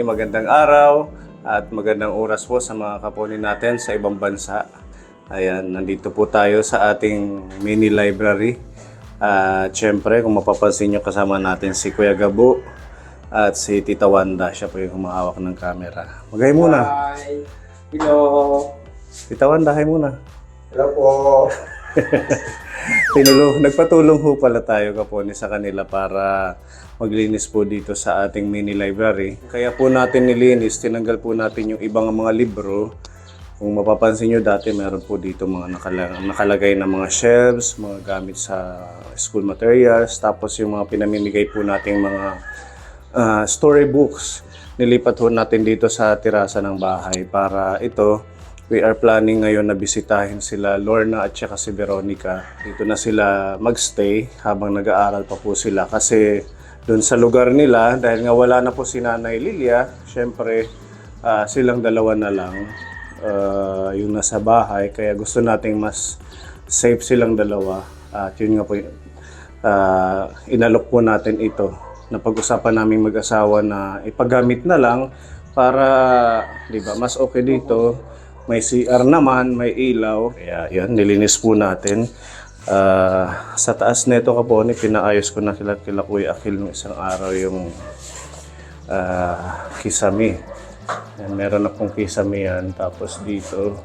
kaponi. Magandang araw at magandang oras po sa mga kaponi natin sa ibang bansa. Ayan, nandito po tayo sa ating mini library. At syempre, kung mapapansin nyo, kasama natin si Kuya Gabo at si Tita Wanda. Siya po yung humahawak ng camera. Magay muna. Hi! Hello! Tita Wanda, hi muna. Hello po! Nagpatulong ho pala tayo kaponi sa kanila para maglinis po dito sa ating mini library. Kaya po natin nilinis, tinanggal po natin yung ibang mga libro. Kung mapapansin nyo dati, meron po dito mga nakalagay na mga shelves, mga gamit sa school materials, tapos yung mga pinamimigay po nating mga storybooks. Nilipat po natin dito sa terasa ng bahay para ito. We are planning ngayon na bisitahin sila Lorna at saka si Veronica. Dito na sila magstay habang nag-aaral pa po sila. Kasi doon sa lugar nila, dahil nga wala na po si Nanay Lilia, syempre silang dalawa na lang yung nasa bahay. Kaya gusto nating mas safe silang dalawa. At yun nga po, inalok po natin ito. Napag-usapan namin mag-asawa na ipagamit na lang para, di ba, mas okay dito. May CR naman, may ilaw. Kaya yun, nilinis po natin. Sa taas nito kaponi, pinaayos ko na kila Kuya Akil nung isang araw yung kisame. Yan, meron na pong kisame yan. Tapos dito,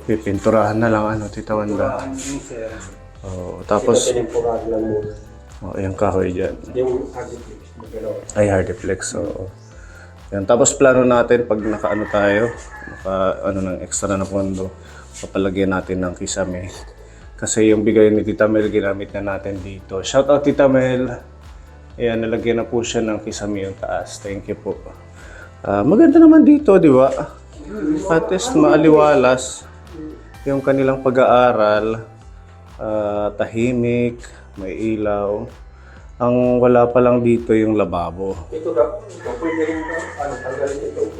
pipinturahan na lang ano, Tita Wanda. Oh, tapos, yung kahoy dyan. Yung hardiplex. Ay, hardiplex, oo. Yan. Tapos plano natin pag naka-ano tayo, naka-ano ng extra na pondo, papalagyan natin ng kisame. Kasi yung bigay ni Tita Mel, ginamit na natin dito. Shout out Tita Mel! Ayan, nalagyan na po siya ng kisame yung taas. Thank you po. Maganda naman dito, di ba? At least maaliwalas yung kanilang pag-aaral. Tahimik, may ilaw. Ang wala pa lang dito yung lababo. Ito pwede rin tanggalin ito.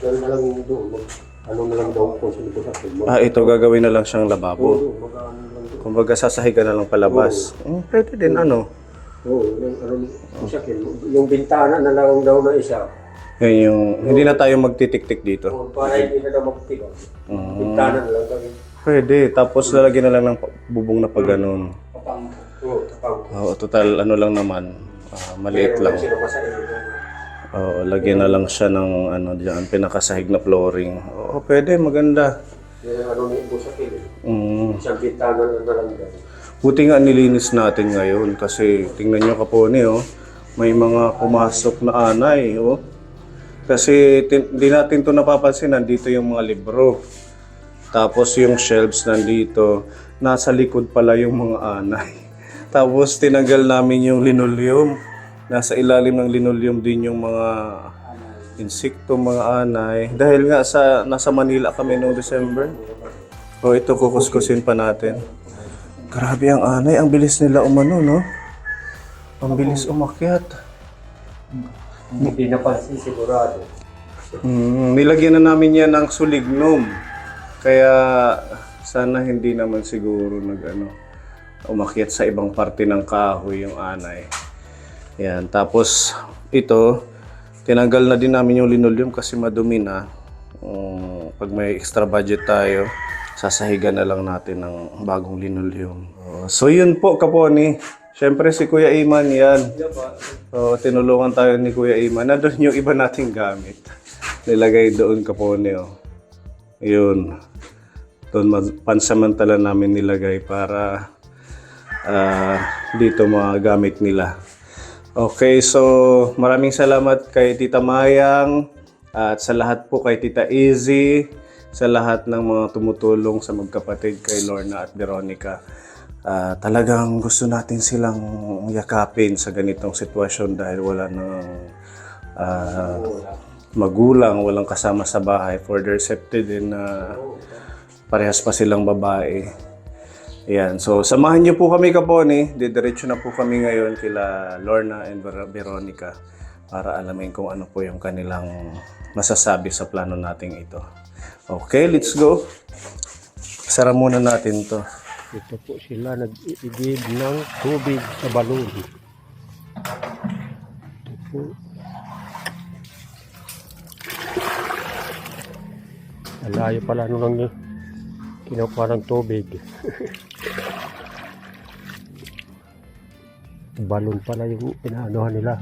Gano'n na lang doon. Ano na lang daw po sa likod natin. Ito gagawin na lang siyang lababo. Kumbaga sasahigan na lang palabas. Pwede din ano. Oo, yung bintana na lang daw na isa. Yun yung, hindi na tayo magtitik-tik dito. Para hindi na daw magtitik. Bintana na lang kami. Pwede. Tapos lalagyan na lang ng bubong na pag ganun. Oo, total ano lang naman. Maliit lang. Oo, lagyan na lang siya ng ano diyan, pinakasahig na flooring. Oo, pwede, maganda. Yung ano ni Ibo sa kilid. Isang bintana na lang daw. Buti nga nilinis natin ngayon kasi tingnan nyo kaponi, oh. May mga pumasok na anay, oh. Kasi di natin to napapansin, nandito yung mga libro. Tapos yung shelves nandito, nasa likod pala yung mga anay. Tapos tinanggal namin yung linoleum. Nasa ilalim ng linoleum din yung mga insekto, mga anay. Dahil nga nasa Manila kami noong December. O ito, kukuskusin pa natin. Grabe ang anay. Ang bilis nila umano, no? Ang bilis umakyat. Hindi napansin sigurado. Nilagyan na namin yan ng sulignum. Kaya sana hindi naman siguro umakyat sa ibang parte ng kahoy yung anay. Yan. Tapos ito, tinanggal na din namin yung linoleum kasi madumi na. Pag may extra budget tayo, sasahigan na lang natin ng bagong linoleum. So yun po kaponi. Siyempre si Kuya Iman yan. Tinulungan tayo ni Kuya Iman. Nandun yung iba nating gamit. Nilagay doon kaponi. Yun. Doon pansamantala namin nilagay para dito mga gamit nila. Okay, so maraming salamat kay Tita Mayang at sa lahat po kay Tita Izzy, sa lahat ng mga tumutulong sa magkapatid kay Lorna at Veronica. Talagang gusto natin silang yakapin sa ganitong sitwasyon dahil wala nang magulang, walang kasama sa bahay. For their safety din na parehas pa silang babae. Ayan, so samahan niyo po kami kaponi. Didiretso na po kami ngayon kila Lorna and Veronica para alamin kung ano po yung kanilang masasabi sa plano nating ito. Okay, let's go. Sara muna natin to. Ito po sila nag-iigib ng tubig sa balon. Ang layo pala nung kinukuha ng tubig. Balon pala yung inaanohan nila.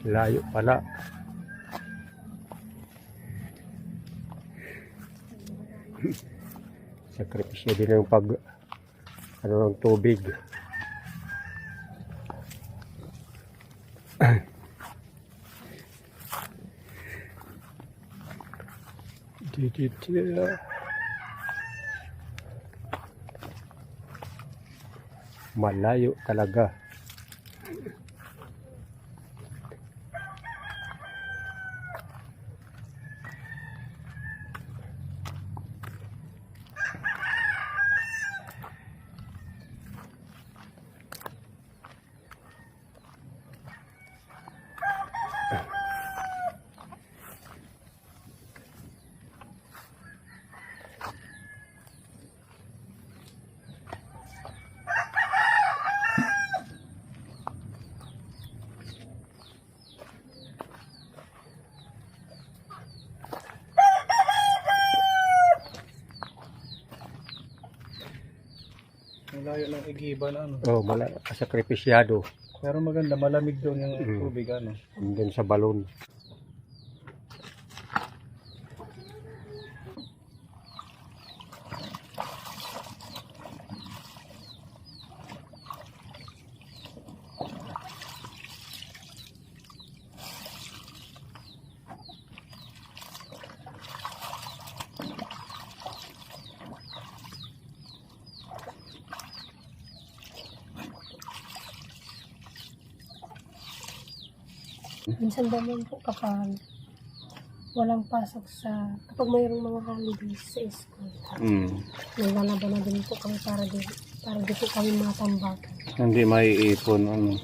Layo pala. Sakripisyo din yung pag ng tubig. Malayo talaga. Malayo ng Igiba na ano. Oh, sakripisyado. Pero maganda, malamig doon yung tubig ano. Doon sa balon. Minsan naman po kapag walang pasok kapag mayroong mga holidays sa school, naglalaban na din po kami para di po kami matambakan. Hindi maiipon ano.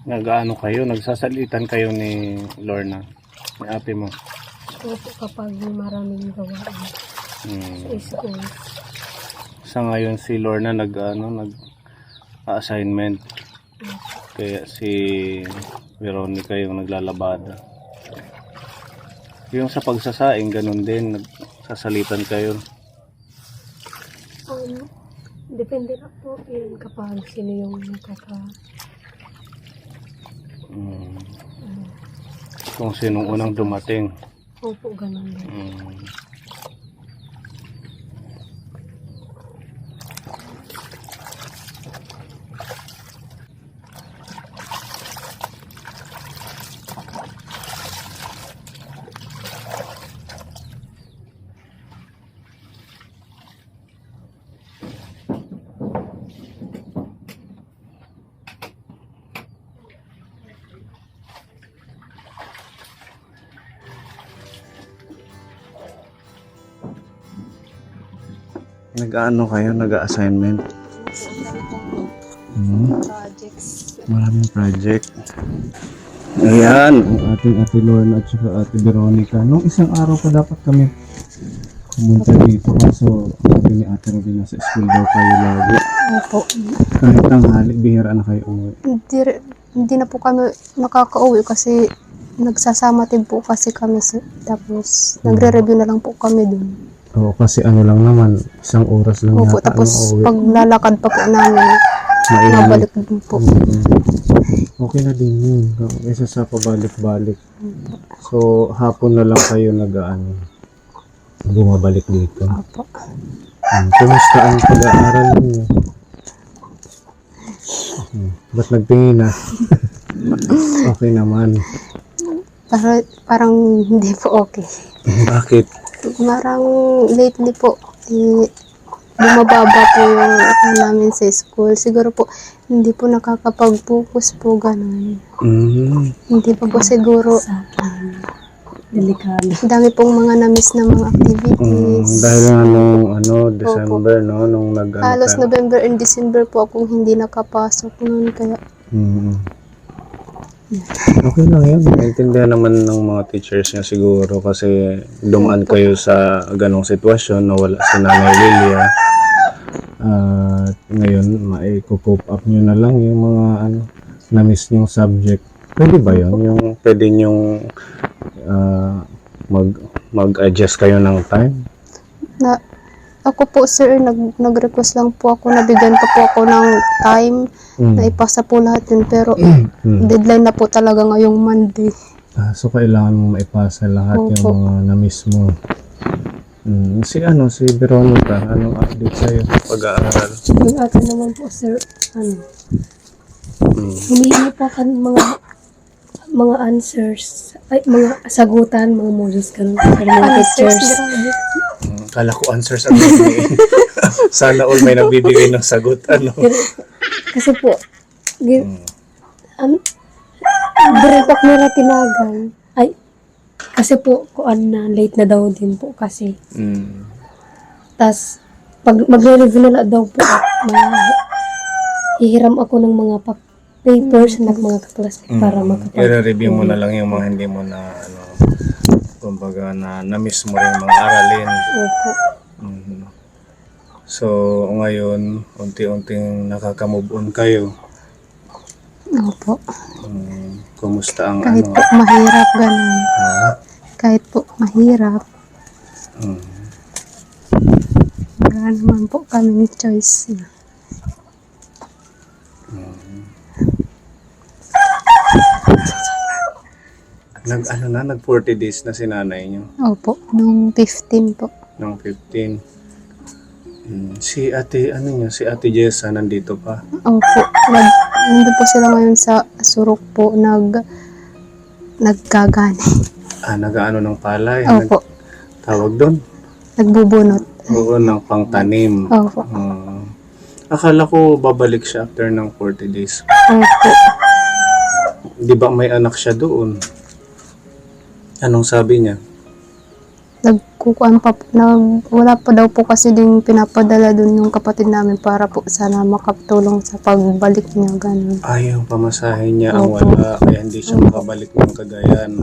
Nag-ano kayo, nagsasalitan kayo ni Lorna, ni ate mo. So po kapag maraming gawain sa school. Sa ngayon si Lorna nag-assignment. Kaya si Veronica yung naglalabada. Yung sa pagsasaing, ganun din. Nagsasalitan kayo. Depende na po yun kapag sino yung Kung sinong unang dumating. Opo, ganun din. Nag-ano kayo? Nag-assignment? Projects. Maraming project. Ayan, ang ating ate Lorna at saka ate Veronica. Nung isang araw pa dapat kami pumunta dito. Kaso sabi ni ate Robin nasa school daw kayo lagi. Opo. Kahit tanghali, bihira na kayo umuwi. Hindi na po kami nakaka-uwi kasi nagsasama din po kasi kami. Tapos nagre-review na lang po kami dun. Oo, kasi ano lang naman, isang oras lang Opo, yata tapos ang uuwi. paglalakad pa po namin, nabalik din po. Okay na din yun. Isa sa pabalik-balik. So, hapon na lang kayo bumabalik dito. Opo. Kumusta ang pag-aaral niyo? Ba't nagtingin na? Okay naman. Parang hindi po okay. Bakit? Parang lately po, bumababa po yung namin sa school. Siguro po, hindi po nakakapag-focus po, ganun. Hindi pa po siguro. Delikado. Dami pong mga na-miss na mga activities. Dahil nga nung December, no? Nung Halos November and December po akong hindi nakapasok noon. Kaya Okay lang yun. Naintindihan naman ng mga teachers niya siguro kasi dumaan kayo sa ganong sitwasyon na wala si Nanay Lilia. At ngayon, mai-cope up nyo na lang yung mga na-miss nyong subject. Pwede ba yun? Yung pwede nyong mag-adjust kayo ng time? Na, ako po sir, nag-request lang po ako, nabigyan pa po ako ng time na ipasa po lahat yun, pero deadline na po talaga ngayong Monday. So kailangan mo maipasa lahat Opo. yung mga na-miss mo. Si Veronica, anong update sa'yo sa pag-aaral? Yung akin naman po, sir, humihingi po ako ng mga answers, ay, mga sagutan, mga modules, ganun. Pero mga teachers. Kala ko answers ang bibigay. Sana all may nagbibigay ng sagot. Kasi po, direct nila tinagan. Ay, kasi po, kung na, late na daw din po kasi. Tas, pag magre-review na daw po, hihiram ako ng mga papers ng mga kaklas para I-review mo na lang yung mga hindi mo na, kumbaga na-miss mo rin mga aralin. Opo. So, ngayon, unti-unting nakaka-move on kayo. Opo. Kumusta ang Kahit po mahirap, ganun. Kahit po mahirap, wala naman po kaming choice. Nag 40 days na si nanay nyo. Opo, nung 15 po. Nung 15. Si ate Jessa nandito pa. Opo, nandun po sila ngayon sa Surok po, nagkagani. Nag-ano ng palay. Opo, Tawag doon. nagbubunot. Oo, ng pangtanim. Opo, Akala ko babalik siya after ng 40 days. opo. Di ba may anak siya doon? Anong sabi niya? Nagkukuan pa po, wala pa daw po kasi din pinapadala dun yung kapatid namin para po sana makatulong sa pagbalik niya, ganun. Yung pamasahe niya ang Opo. wala, kaya hindi siya makabalik ng Cagayan.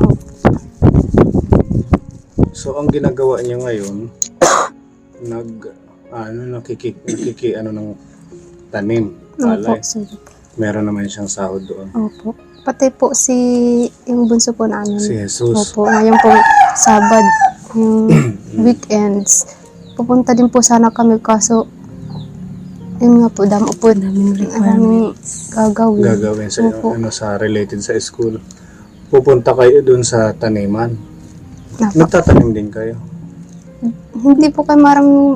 So, ang ginagawa niya ngayon, nakiki ng tanim, Opo, palay. sir. Meron naman siyang sahod doon. Opo. Pati po yung bunso po namin. Si Jesus. Opo, ngayon po Sabad, yung weekends. Pupunta din po sana kami kaso yun nga po, damo po namin gagawin. Gagawin sa Opo. sa related sa school. Pupunta kayo doon sa taniman. Opo. Nagtatanim din kayo. Hindi po kayo marunong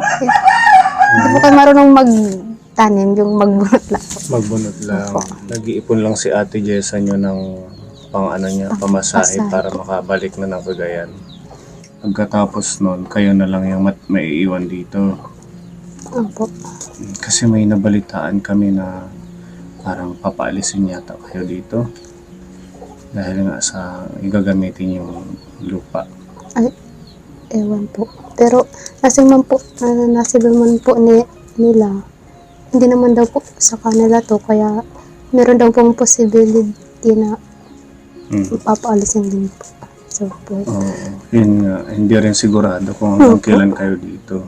magtanim, yung magbunot lang po. Magbunot lang. Opo. Nag-iipon lang si Ate Jessa nyo ng pamasahe Pamasahe para po. makabalik na ng Cagayan. Pagkatapos nun, kayo na lang yung maiiwan dito. Opo. Kasi may nabalitaan kami na parang papaalisin yata kayo dito. Dahil nga sa igagamitin yung lupa. Ay, ewan po. Pero nasiman po nila. Hindi naman daw po sa kanila to. Kaya meron daw pong possibility na papaalisin din po. So po. Oo. Yun nga, hindi rin sigurado kung hanggang kailan kayo dito.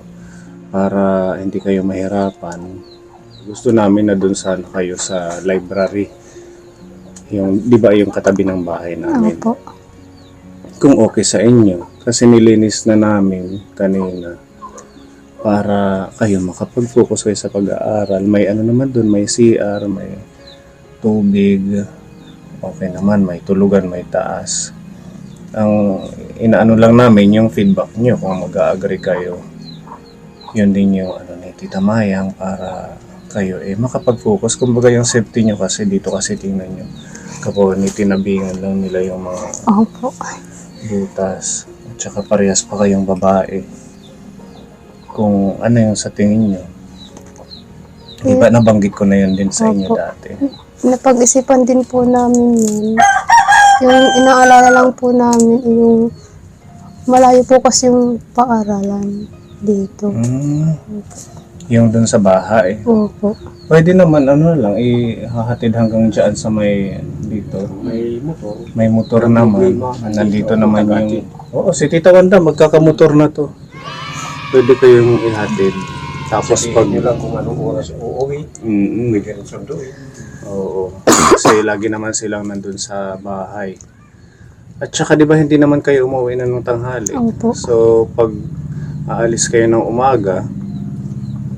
Para hindi kayo mahirapan. Gusto namin na dun sana kayo sa library. Yung, di ba yung katabi ng bahay namin? Opo. Kung okay sa inyo. Kasi nilinis na namin kanina para kayo makapag-focus kayo sa pag-aaral. May ano naman dun, may CR, may tubig. Okay naman, may tulugan, may taas. Ang inaano lang namin yung feedback nyo kung mag-a-agree kayo. Yun din yung ni Tita Mayang para kayo makapag-focus. Kumbaga yung safety nyo kasi dito kasi tingnan nyo. Kapag tinabingan lang nila yung mga Opo. butas. At saka parehas pa kayong babae. Kung ano yung sa tingin nyo. Di ba nabanggit ko na yun din sa inyo Opo. dati? Napag-isipan din po namin yun. Yung inaalala lang po namin, yung malayo po kasi yung paaralan dito. Yung dun sa bahay. Opo. Pwede naman, ano lang, ihahatid hanggang dyan sa may dito. May motor. May motor naman. Nandito naman yung... Oo, si Tita Wanda, magkakamotor na to. Pwede kayong ihatid. Tapos pag... nyo lang kung anong oras uuwi. Pwede rin sunduin. Oo. Kasi lagi naman silang nandun sa bahay. At saka di ba hindi naman kayo umuwi na ng tanghali? Opo. So pag aalis kayo ng umaga,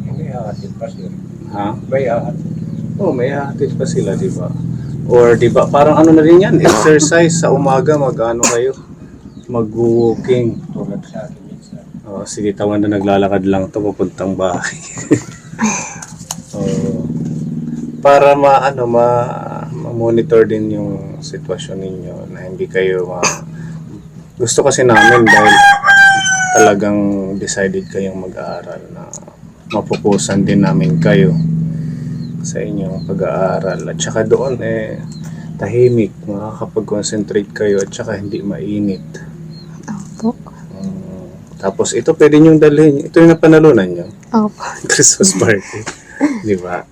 May hahatid pa sila. ha? May hahatid. Oh, may hatid pa sila, di ba? Or di ba, parang ano na rin yan, exercise sa umaga, mag-ano kayo, mag-walking. Tulad sa akin minsan. Oh, sige, tawan na naglalakad lang to papuntang bahay. Oh, para ma-monitor din yung sitwasyon ninyo na hindi kayo gusto kasi namin dahil talagang decided kayong mag-aaral na mapupusan din namin kayo sa inyong pag-aaral at saka doon tahimik, makakapag-concentrate kayo at saka hindi mainit. Opo. Tapos ito pwede nyong dalhin, ito yung napanalunan nyo. Opo. Christmas party. Di ba?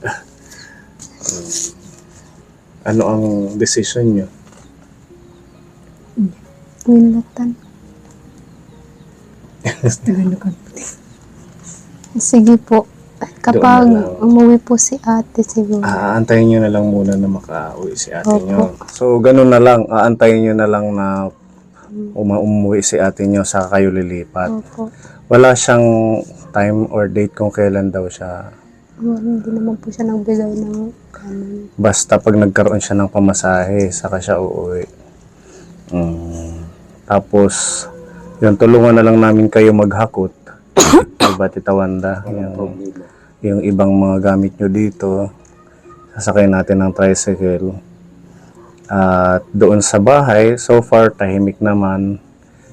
Ano ang decision nyo? Winlatan. Sige po. Kapag Doon na lang. umuwi po si ate siguro. Aantayin nyo na lang muna na makauwi si ate Opo. nyo. So, ganun na lang. Aantayin nyo na lang na umuwi si ate nyo sa kayo lilipat. Opo. Wala siyang time or date kung kailan daw siya. Hindi naman po siya nagbigay ng kanan. Basta pag nagkaroon siya ng pamasahe, saka siya uuwi. Tapos, yun, tulungan na lang namin kayo maghakot. Diba, Tita Wanda? Yung ibang mga gamit nyo dito, sasakay natin ng tricycle. At doon sa bahay, so far, tahimik naman.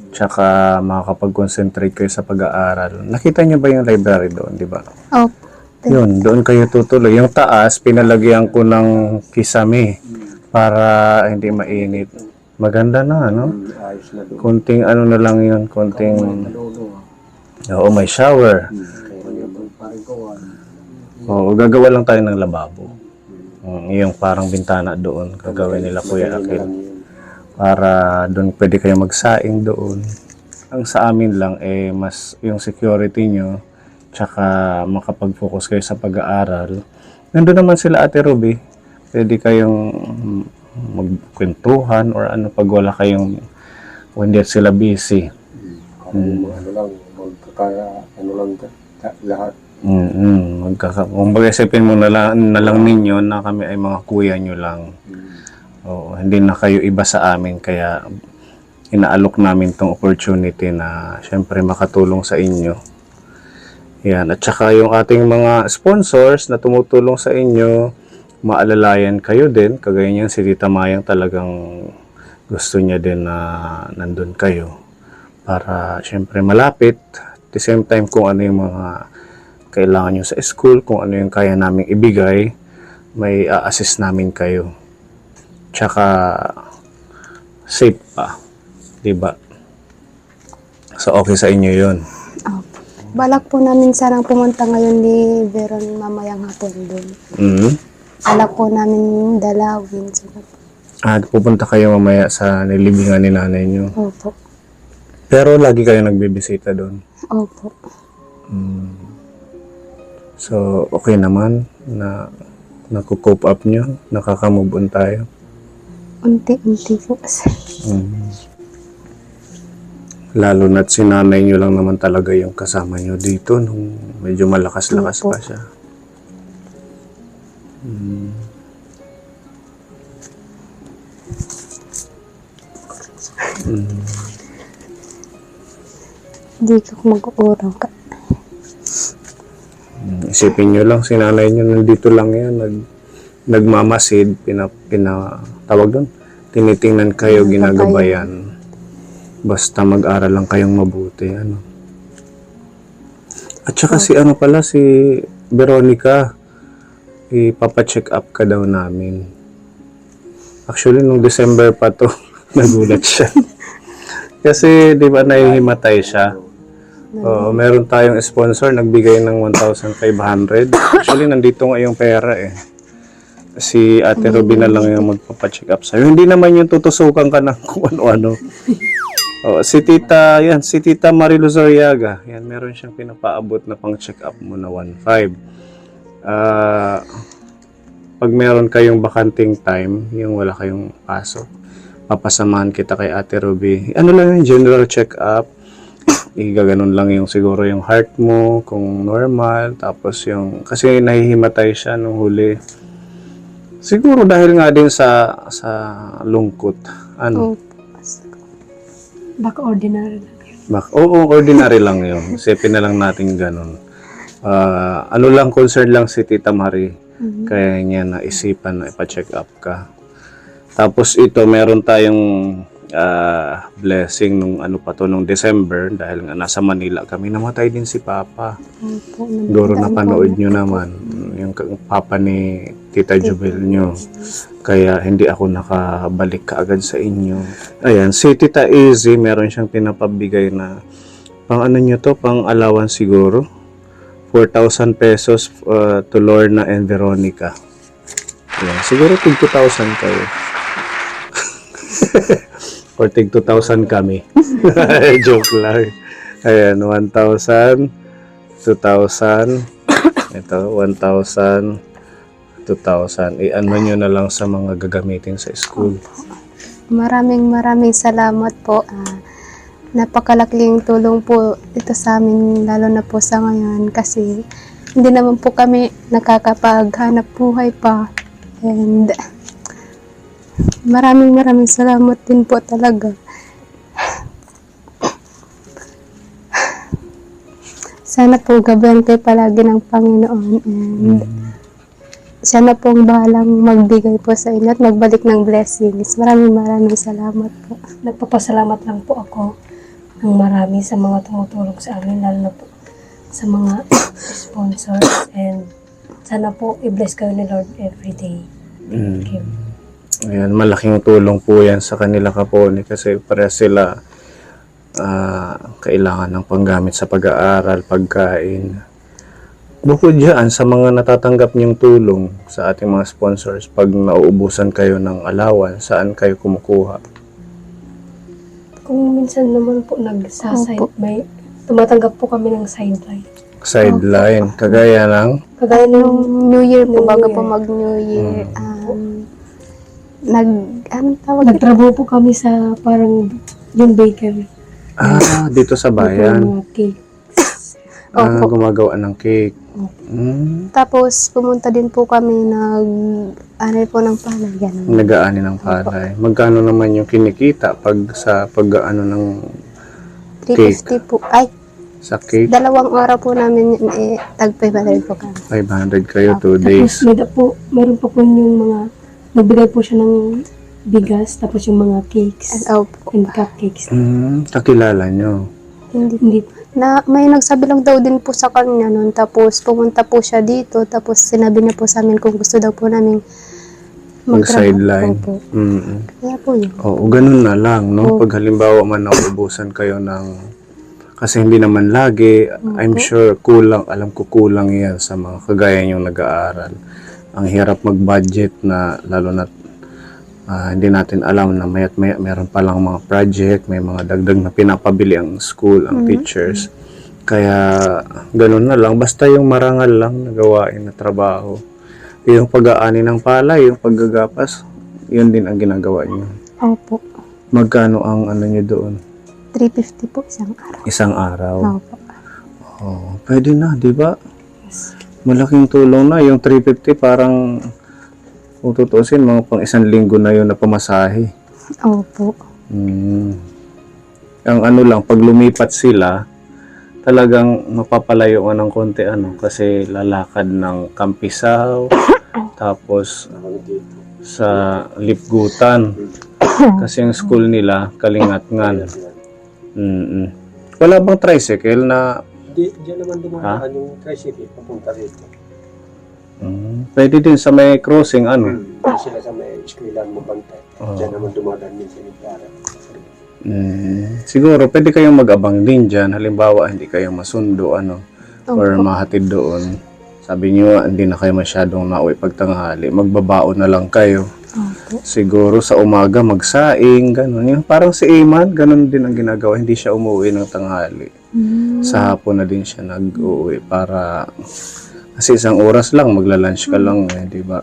Tsaka makakapag-concentrate kayo sa pag-aaral. Nakita nyo ba yung library doon, di ba? Opo. Yun, doon kayo tutuloy. Yung taas, pinalagyan ko ng kisame para hindi mainit. Maganda na, no? Ayos na doon. Konting ano na lang yun, konting... Oo, may shower. Oo, gagawa lang tayo ng lababo. Yung parang bintana doon, gagawin nila Kuya Akil. Para doon pwede kayo magsaing doon. Ang sa amin lang, mas yung security nyo, tsaka makapag-focus kayo sa pag-aaral. Nandun naman sila Ate Ruby. Pwede kayong magkwentuhan or ano pag wala kayong when sila busy. Ano lang, ano lang lahat. Kung isipin mo na lang ninyo na kami ay mga kuya nyo lang. Oo, hindi na kayo iba sa amin kaya inaalok namin tong opportunity na syempre makatulong sa inyo. Yan, at saka yung ating mga sponsors na tumutulong sa inyo, maalalayan kayo din. Kagaya niyan si Tita Mayang talagang gusto niya din na nandun kayo. Para syempre malapit. At the same time kung ano yung mga kailangan nyo sa school, kung ano yung kaya naming ibigay, may assist namin kayo. Tsaka safe pa. Diba? So okay sa inyo yun. Opo. Balak po namin sarang pumunta ngayon ni Veron mamayang hapon doon. Balak po namin dalawin. Pupunta kayo mamaya sa nilibingan ni nanay nyo. Opo. Pero lagi kayo nagbibisita doon. Opo. So, okay naman na naku-cope up nyo, nakaka-move on tayo. Unti-unti po. Lalo na't si nanay nyo lang naman talaga yung kasama nyo dito nung medyo malakas-lakas pa siya. Hindi ko mag-uurang ka. Isipin nyo lang, si nanay nyo nandito lang yan, nagmamasid, tawag doon, tinitingnan kayo, ginagabayan. Basta mag-aral lang kayong mabuti, ano. At saka si Veronica, ipapa-check up ka daw namin. Actually, nung December pa to, nagulat siya. Kasi, di ba, nahihimatay siya. Meron tayong sponsor, nagbigay ng 1,500. Actually, nandito nga yung pera eh. Si Ate Ruby na lang yung magpapacheck up sa'yo. Hindi naman yung tutusukan ka ng kung ano-ano. Si Tita Marilu Zoriaga. Yan, meron siyang pinapaabot na pang check up mo na 1,500. Pag meron kayong bakanting time, yung wala kayong pasok, papasamahan kita kay Ate Ruby. Ano lang yung general check-up, igaganon lang yung siguro yung heart mo, kung normal, tapos yung, kasi nahihimatay siya nung huli. Siguro dahil nga din sa lungkot. Ano? Baka ordinary lang yun. Oo, ordinary lang yun. Isipin na lang natin ganun. Ano lang, concern lang si Tita Marie. Kaya niya naisipan na ipa-check up ka. Tapos ito, meron tayong blessing nung nung December dahil nga nasa Manila kami. Namatay din si Papa. Siguro napanood nyo naman yung Papa ni Tita Jubel nyo. Kaya hindi ako nakabalik kaagad sa inyo. Ayan, si Tita Easy, meron siyang pinapabigay na pang ano nyo to, pang allowance siguro. 4,000 pesos to Lorna and Veronica. Ayan, siguro tig 2,000 kayo. Or tig 2,000 kami. Joke lang. Ayan, 1,000, 2,000, ito, 1,000, 2,000. I-ano nyo na lang sa mga gagamitin sa school. Maraming salamat po. Napakalaking tulong po ito sa amin, lalo na po sa ngayon kasi hindi naman po kami nakakapaghanap buhay pa. And maraming salamat din po talaga. Sana po gabayan kayo palagi ng Panginoon and siya na po ang bahalang magbigay po sa inyo at magbalik ng blessings. Maraming salamat po. Nagpapasalamat lang po ako ng marami sa mga tumutulong sa amin, lalo na po sa mga sponsors, and sana po i-bless kayo ni Lord every day. Thank you. Ayan, malaking tulong po yan sa kanila Kaponi kasi para sila kailangan ng panggamit sa pag-aaral, pagkain. Bukod dyan, sa mga natatanggap niyong tulong sa ating mga sponsors, pag nauubusan kayo ng allowance, saan kayo kumukuha? Kung minsan naman po may tumatanggap po kami ng sideline. Sideline, kagaya ng? Kagaya ng Nung New Year po, New bago Year. po mag-New Year, anong tawag? nagtrabaho po kami sa parang yung bakery. Dito sa bayan. Mga cake. Gumagawa ng cake. Tapos, pumunta din po kami nag-anay po ng palay. Ganun. Nag-aani ng palay. Magkano naman yung kinikita pag sa pag-aano ng 350 po. Ay, sa cake? 2 araw po namin yun, tag 500 po kami. 500 kayo, 2 Tapos days. meron pa po yung mga, nagbigay po siya ng bigas, tapos yung mga cakes and cupcakes. Kakilala nyo. Hindi May nagsabi lang daw din po sa kanya nun. Tapos, pumunta po siya dito. Tapos, sinabi niya po sa amin kung gusto daw po namin Mag-sideline. po. Kaya po yun. Oo, ganun na lang, no? Pag halimbawa man nauubusan kayo ng... Kasi hindi naman lagi, I'm sure alam ko kulang yan sa mga kagaya nyong nag-aaral. Ang hirap mag-budget na, lalo na hindi natin alam na maya't maya meron palang mga project, may mga dagdag na pinapabili ang school, ang teachers. Kaya ganun na lang, basta yung marangal lang na gawain na trabaho. Yung pag-aani ng palay, yung paggagapas, yun din ang ginagawa niyo. Opo. Magkano ang ano niyo doon? 350 po isang araw. Isang araw. Opo. Oh, pwede na, di ba? Malaking tulong na. Yung 350 parang kung tutusin, mga pang 1 linggo na yun na pamasahe. Opo. Ang ano lang, pag lumipat sila, talagang mapapalayo ka ng konti kasi lalakad ng Kampisaw, tapos sa Lipgutan. Kasi yung school nila, Kalingatngan. Wala bang tricycle na... Diyan naman dumaan yung tricycle papunta rito. Pwede din sa may crossing, ano? Doon sila sa may eskwelahan mabantay. Diyan naman dumadaan din sila para. Siguro, pwede kayong mag-abang din dyan. Halimbawa, hindi kayo masundo, ano? Or mahatid doon. Sabi niyo, hindi na kayo masyadong nauwi pagtanghali. Magbabaon na lang kayo. Siguro sa umaga magsaing, ganun. Yung parang si Iman, ganun din ang ginagawa. Hindi siya umuwi ng tanghali. Sa hapon na din siya nag-uwi para... Kasi isang oras lang, magla-lunch ka lang, di ba?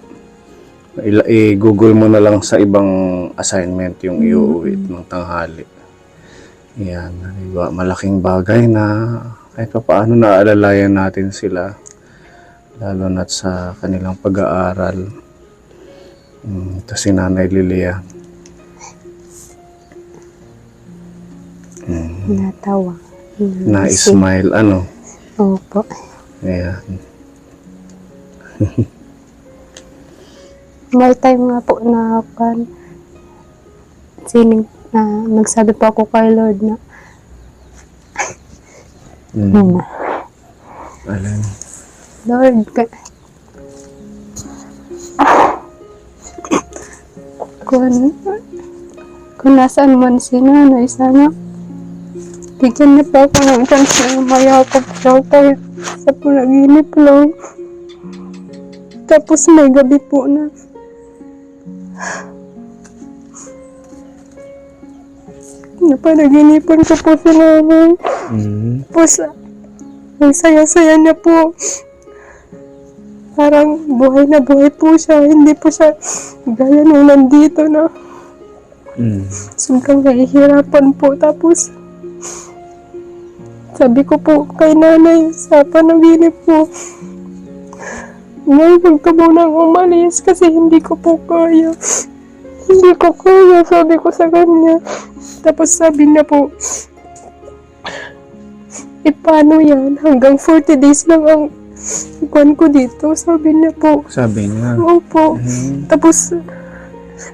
I-google mo na lang sa ibang assignment yung iuwi ng tanghali. Yan, di ba? Malaking bagay na kahit pa paano naaalalayan natin sila. Lalo na't sa kanilang pag-aaral. Ito si Nanay Lilia. Natawa. Na-smile, ano? Opo. Ayan. May time nga po na nagsabi po ako kay Lord na na Alin? Lord, kung nasaan man si Nanay, sana bigyan niya po ako ng chance na mayakap siya kahit sa panaginip lang. Tapos may gabi po na napanaginipan ko po si Nanay. Tapos ang saya-saya niya po. Parang buhay na buhay po siya. Hindi po siya gaya nung nandito na sobrang nahihirapan po. Tapos sabi ko po kay Nanay sa panaginip po, Nay, huwag ka munang umalis kasi hindi ko po kaya. Hindi ko kaya, sabi ko sa kanya. Tapos sabi niya po, paano yan? Hanggang 40 days lang ang ikuan ko dito, sabi niya po. Sabi niya. Opo. Tapos,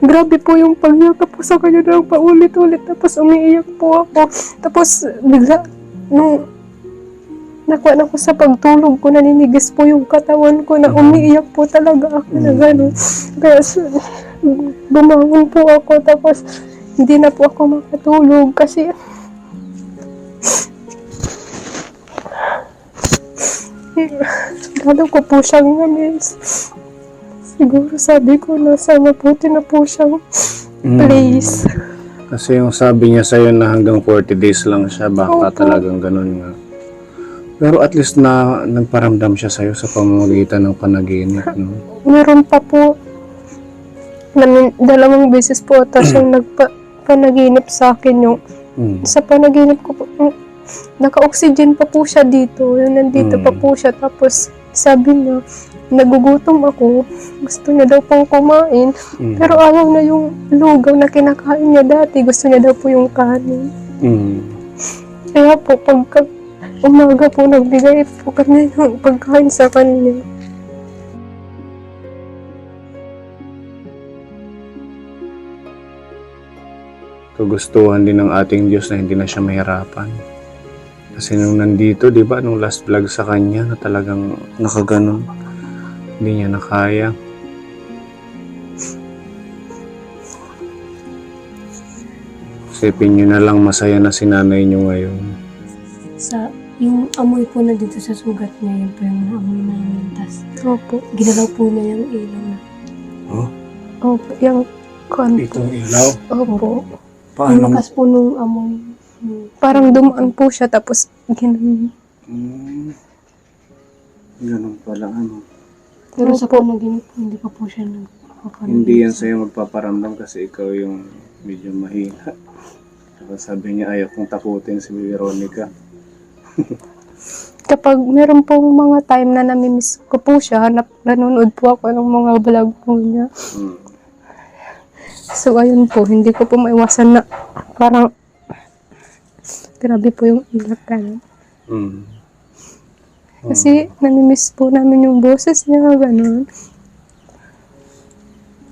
grabe po yung pagyakap po sa kanya ng paulit-ulit. Tapos umiiyak po ako. Tapos, bigla, nung nakuha na ko sa pagtulog ko, naninigis po yung katawan ko na umiiyak po talaga ako na gano'n. Kaya bumangon po ako, tapos hindi na po ako makatulog kasi lalo ko po siyang na-miss. Siguro sabi ko nasa mabuti na po siyang place. Kasi yung sabi niya sa'yo na hanggang 40 days lang siya, baka Opo. talagang ganun nga. Pero at least na nagparamdam siya sa'yo sa pamamagitan ng panaginip, no? Meron pa po, dalawang beses po ata siyang nagpanaginip sa akin yung sa panaginip ko po, naka-oxygen pa po siya dito, yung nandito pa po siya, tapos sabi niya, nagugutom ako, gusto niya daw pang kumain, pero ayaw na yung lugaw na kinakain niya dati, gusto niya daw po yung kanin. Kaya po, pagka umaga po nagbigay po kami ng pagkain sa kanya. Kagustuhan din ng ating Diyos na hindi na siya mahirapan. Kasi nung nandito, di ba, nung last vlog sa kanya, na talagang nakaganon, hindi niya nakaya. Isipin niyo na lang masaya na si nanay niyo ngayon. Yung amoy po na dito sa sugat niya, yun po yung naamoy namin. Tapos, Opo. ginalaw po na yung ilaw na. Oh? Opo, yung kon po. Itong ilaw? Opo. Ang lakas po nung amoy. Parang dumaan po siya, tapos ganun. Ganun pala, ano. Pero sa panaginip, hindi pa po siya nagpapanaginip. Hindi yan sa'yo magpaparamdam kasi ikaw yung medyo mahina. Tapos sabi niya, ayaw kong takutin si Veronica. Kapag meron pong mga time na namimiss ko po siya, nanonood po ako ng mga vlog po niya. So, ayun po, hindi ko po maiwasan na parang grabe po yung iyak ka. Kasi namimiss po namin yung boses niya, gano'n.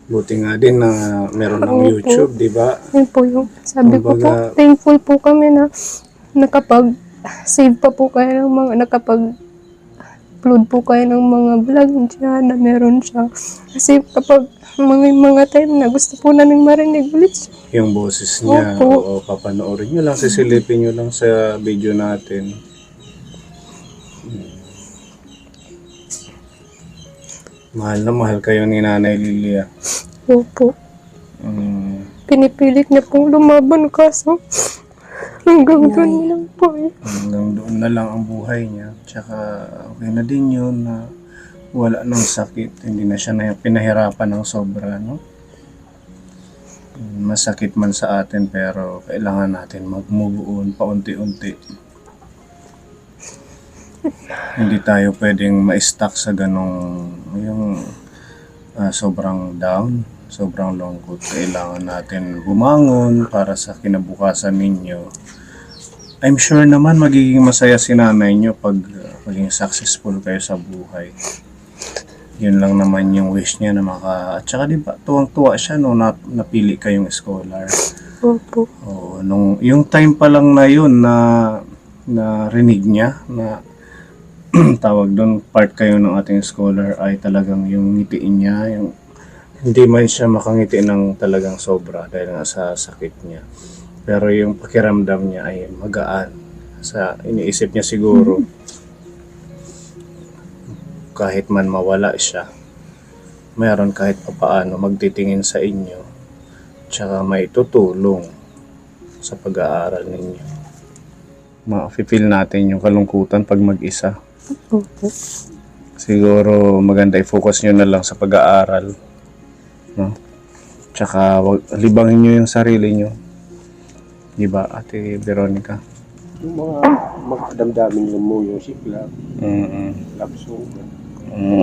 Buti nga din na meron ng Opo. YouTube, di ba? Yun po yung sabi ko po, Kumbaga, thankful po kami na nakapag-save pa po kayo ng mga mag-upload po kayo ng mga vlog niya na meron siya. Kasi kapag mga time na gusto po namin marinig ulit siya. Yung boses niya, Opo. oo, papanoorin nyo lang, sisilipin nyo lang sa video natin. Mahal na mahal kayo ni Nanay Lilia. Opo. Mm, Pinipilit niya pong lumaban kaso hanggang doon lang po eh. hanggang doon na lang ang buhay niya. Tsaka okay na din yun na wala ng sakit. Hindi na siya pinahirapan ng sobra, no? Masakit man sa atin pero kailangan natin mag-move on paunti-unti. Hindi tayo pwedeng ma-stuck sa ganong yung sobrang down, sobrang lungkot. Kailangan natin bumangon para sa kinabukasan ninyo. I'm sure naman magiging masaya si nanay nyo pag maging successful kayo sa buhay. Yun lang naman yung wish niya na at saka diba, tuwang-tuwa siya nung napili kayong scholar. Opo. Oo, yung time pa lang na yun na rinig niya na tawag doon, part kayo ng ating scholar ay talagang yung ngitiin niya, yung hindi man siya makangiti ng talagang sobra dahil nga sa sakit niya. Pero yung pakiramdam niya ay magaan. Iniisip niya siguro, kahit man mawala siya, mayroon kahit papaano magtitingin sa inyo, tsaka may tutulong sa pag-aaral ninyo. Ma-feel natin yung kalungkutan pag mag-isa. Opo. Siguro maganda i-focus nyo na lang sa pag-aaral, no? Tsaka libangin nyo yung sarili nyo. Diba, Ate Veronica? Yung mga damdamin lang mo, yung sikla, love song.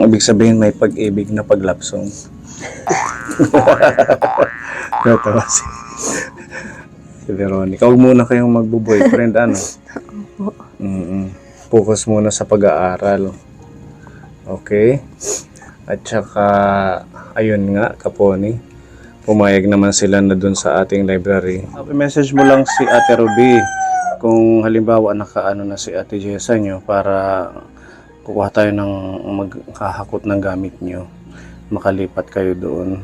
Ibig sabihin may pag-ibig na paglapsong. Natawa si Veronica. Huwag muna kayong magbo-boyfriend, ano? Focus muna sa pag-aaral. Okay? At saka, ayun nga, Kaponi, pumayag naman sila na dun sa ating library. Message mo lang si Ate Ruby kung halimbawa nakaano na si Ate Jessa nyo para kukuha tayo ng magkahakot ng gamit nyo. Makalipat kayo doon.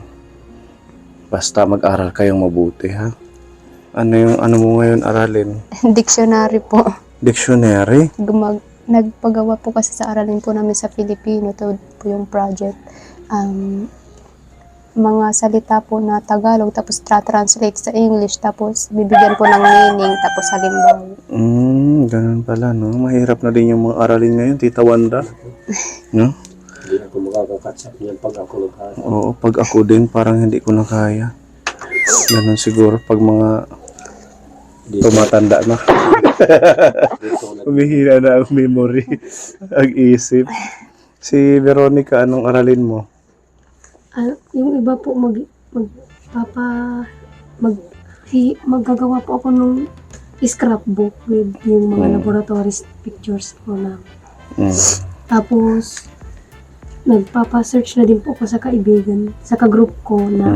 Basta mag-aral kayong mabuti, ha? Ano mo ngayon aralin? Dictionary po. Dictionary? Nagpagawa po kasi sa aralin po namin sa Filipino. Ito po yung project. Mga salita po na Tagalog, tapos translate sa English, tapos bibigyan po ng meaning, tapos halimbawa. Ganun pala, no? Mahirap na din yung mga aralin ngayon, Tita Wanda. No? Hindi ako makakakatsap niyan pag ako nagkasa. Oo, pag ako din, parang hindi ko na kaya. Ganun siguro pag mga tumatanda na. Umihina na ang memory, ang isip. Si Veronica, anong aralin mo? Yung iba po maggagawa po ako ng scrapbook with yung mga laboratory pictures ko na. Tapos nagpapa-search na din po ako sa kaibigan, sa ka-group ko na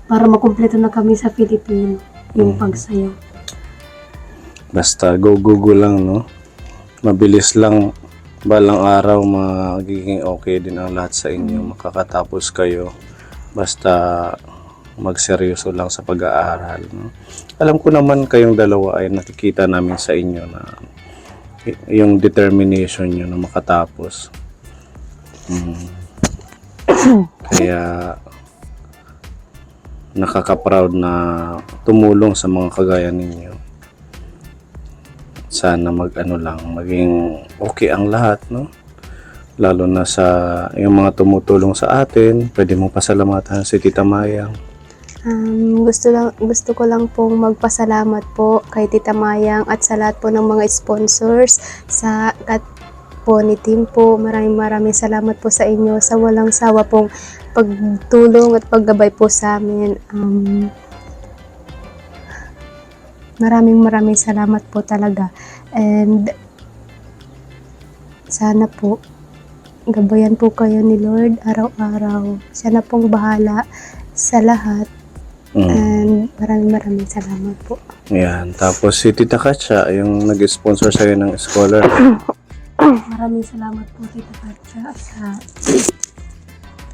para makumpleto na kami sa Filipino yung pagsayaw. Basta go Google lang, no? Mabilis lang, balang araw magiging okay din ang lahat sa inyo. Makakatapos kayo. Basta magseryoso lang sa pag-aaral, no? Alam ko naman kayong dalawa ay nakikita namin sa inyo na yung determination nyo na makatapos. Kaya nakaka-proud na tumulong sa mga kagaya ninyo. Sana maging okay ang lahat, no? Lalo na sa yung mga tumutulong sa atin. Pwede mong pasalamatan si Tita Mayang. Gusto ko lang pong magpasalamat po kay Tita Mayang at sa lahat po ng mga sponsors sa Kaponi team po. Maraming salamat po sa inyo sa walang sawa pong pagtulong at paggabay po sa amin. Maraming salamat po talaga. And sana po gabayan po kayo ni Lord araw-araw. Siya na pong bahala sa lahat. And maraming salamat po. Yan. Tapos si Tita Katya, yung nag-sponsor sa'yo ng scholar. Maraming salamat po Tita Katya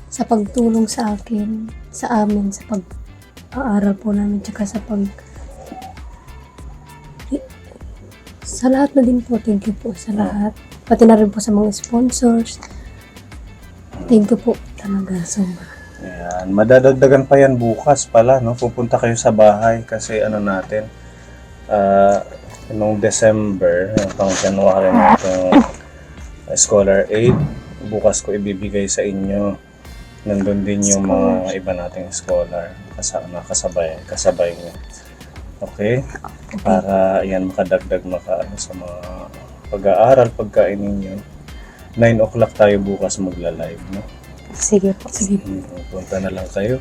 sa pagtulong sa akin, sa amin, sa pag-aaral po namin, tsaka sa lahat na din po. Thank you po sa lahat. Pati na rin po sa mga sponsors. Thank you po talaga sobra. Ayan, madadagdagan pa yan bukas pala, no? Pupunta kayo sa bahay kasi ano natin, noong December, hanggang January natin Scholar Aid, bukas ko ibibigay sa inyo. Nandun din yung mga iba nating scholar kasabay nyo. Okay? Para yan makadagdag sa mga pag-aaral, pagkain ninyo. 9 o'clock tayo bukas magla-live, no? Sige po. Sige. Punta na lang kayo.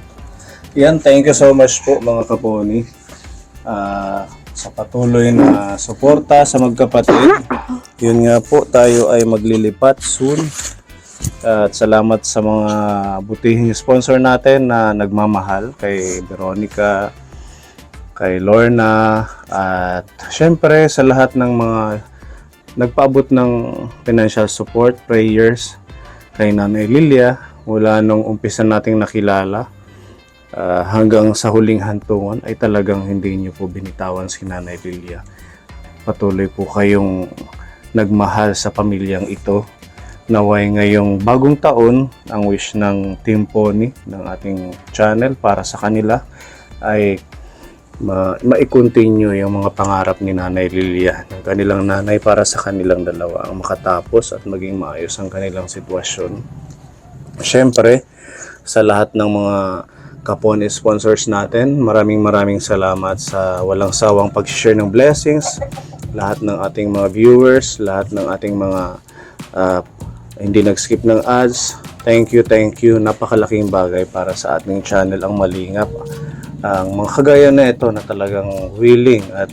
Yan, thank you so much po mga kaponi. Sa patuloy na suporta sa magkapatid. Yun nga po, tayo ay maglilipat soon. At salamat sa mga butihing sponsor natin na nagmamahal kay Veronica, kay Lorna, at syempre sa lahat ng mga nagpaabot ng financial support, prayers kay Nanay Lilia mula nung umpisa nating nakilala hanggang sa huling hantungan ay talagang hindi niyo po binitawan si Nanay Lilia. Patuloy po kayong nagmahal sa pamilyang ito. Naway ngayong bagong taon, ang wish ng Team Pony ng ating channel para sa kanila ay ma-continue yung mga pangarap ni Nanay Lilia ng kanilang nanay para sa kanilang dalawa ang makatapos at maging maayos ang kanilang sitwasyon. Siyempre, sa lahat ng mga Kapone sponsors natin, maraming salamat sa walang sawang pag-share ng blessings, lahat ng ating mga viewers, lahat ng ating mga hindi nag-skip ng ads. Thank you. Napakalaking bagay para sa ating channel ang Malingap. Ang mga kagaya na ito na talagang willing at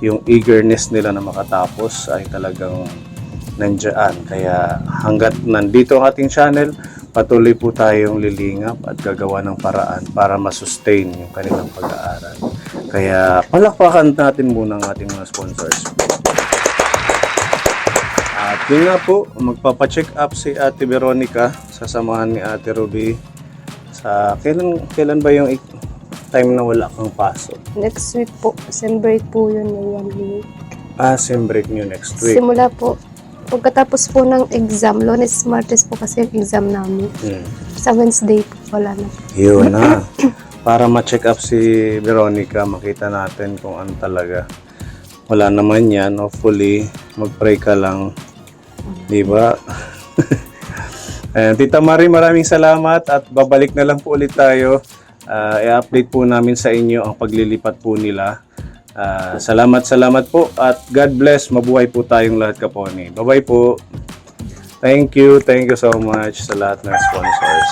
yung eagerness nila na makatapos ay talagang nandiyan. Kaya hanggat nandito ang ating channel, patuloy po tayong lilingap at gagawa ng paraan para masustain yung kanilang pag-aaral. Kaya palakpakan natin muna ang ating mga sponsors. At yun nga po, magpapacheck up si Ate Veronica, sasamahan ni Ate Ruby sa kailan ba yung time na wala kang pasok? Next week po. Sem break po yun ng 1 week. Sem break nyo next week. Simula po. Pagkatapos po ng exam, Lunes, Martes po kasi yung exam namin. Sa Wednesday po, wala na. Yun na. Para ma-check up si Veronica, makita natin kung ano talaga. Wala naman yan. Hopefully, mag-pray ka lang. Diba? Ayan, Tita Marie, maraming salamat at babalik na lang po ulit tayo. I-update po namin sa inyo ang paglilipat po nila. Salamat po at God bless. Mabuhay po tayong lahat, Kaponi. Bye-bye po. Thank you so much sa lahat ng sponsors.